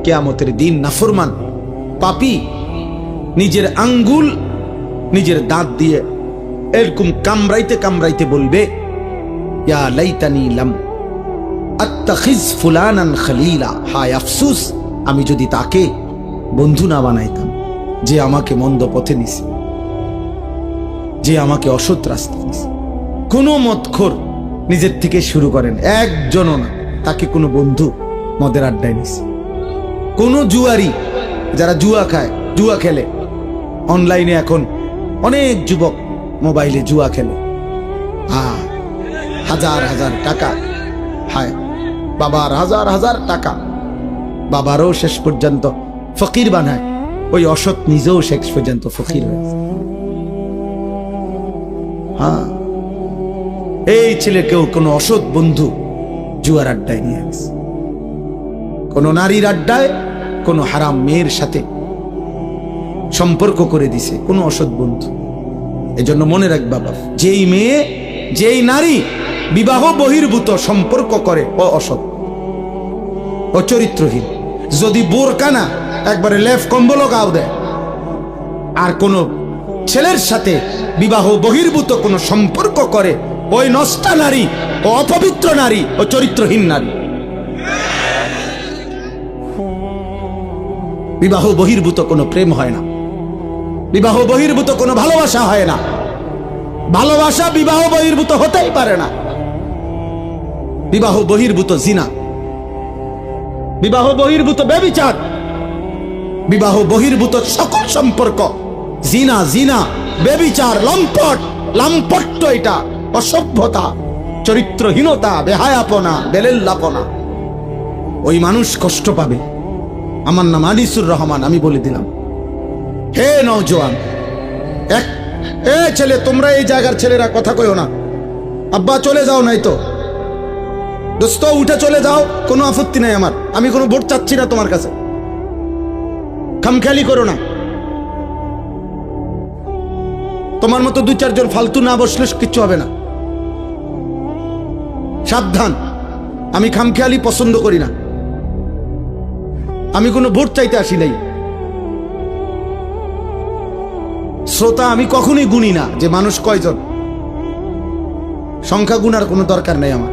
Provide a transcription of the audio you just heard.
কিয়ামতের দিন নাফরমান পাপী নিজের আঙ্গুল নিজের দাঁত দিয়ে এরকম কামড়াইতে কামড়াইতে বলবে, ইয়া লাইতানি লাম আত্তাখিজ ফুলানান খলিলা, হায় আফসোস আমি যদি তাকে বন্ধু না বানাইতাম, যে আমাকে মন্দ পথে নিছে, যে আমাকে অসৎ রাস্তা নিছে। কোনো মদখোর নিজের থেকে শুরু করেন, একজনও না তাকে কোনো বন্ধু মদের আড্ডায় নিছে। কোনো জুয়ারি, যারা জুয়া খায়, জুয়া খেলে অনলাইনে, এখন অনেক যুবক মোবাইলে জুয়া খেলে, হাজার হাজার টাকা, হায় বাবার হাজার হাজার টাকা, বাবারও শেষ পর্যন্ত ফকির বানায়, ওই অসৎ নিজেও শেষ পর্যন্ত ফকির হয়েছে। এই ছেলেকেও কোনো অসৎ বন্ধু জুয়ার আড্ডায় নিয়ে গেছে, কোন নারীর আড্ডায় কোন হারাম মেয়ের সাথে সম্পর্ক করে দিছে কোনো অসৎ বন্ধু। এজন্য মনে রাখ বাবা, যেই মেয়ে যেই নারী বিবাহ বহির্ভূত সম্পর্ক করে ও অসৎ, ও চরিত্রহীন। যদি বোরকা না একবারে লেফ কম্বল গাও দেয়, আর কোন ছেলের সাথে বিবাহ বহির্ভূত কোন সম্পর্ক করে, ওই নষ্টা নারী, ও অপবিত্র নারী, ও চরিত্রহীন নারী। বিবাহ বহির্ভূত কোনো প্রেম হয় না, বিবাহ বহির্ভূত কোনো ভালোবাসা হয় না, ভালোবাসা বিবাহ বহির্ভূত হতেই পারে না। বিবাহ বহির্ভূত জিনা, বিবাহ বহির্ভূত ব্যভিচার, বিবাহ বহির্ভূত সকল সম্পর্ক জিনা, জিনা, ব্যভিচার, লম্পট, লাম্পট্য, এটা অসভ্যতা, চরিত্রহীনতা, বেহায়াপনা, বেলেল্লাপনা। ওই মানুষ কষ্ট পাবে। আমার নাম আনিসুর রহমান, আমি বলে দিলাম, হে নওজোয়ান, ছেলে, তোমরা এই জায়গার ছেলেরা কথা কইও না, আব্বা চলে যাও, নাই তো দোস্ত উঠে চলে যাও, কোনো আপত্তি নাই আমার, আমি কোনো ভোট চাচ্ছি না তোমার কাছে, খামখেয়ালি করো না। তোমার মতো দুই চারজন ফালতু না বসলে কিচ্ছু হবে না, সাবধান। আমি খামখেয়ালি পছন্দ করি না, আমি কোনো ভোট চাইতে আসি নাই। শ্রোতা আমি কখনোই গুনি না যে মানুষ কয়জন, সংখ্যা গুনার কোনো দরকার নেই আমার।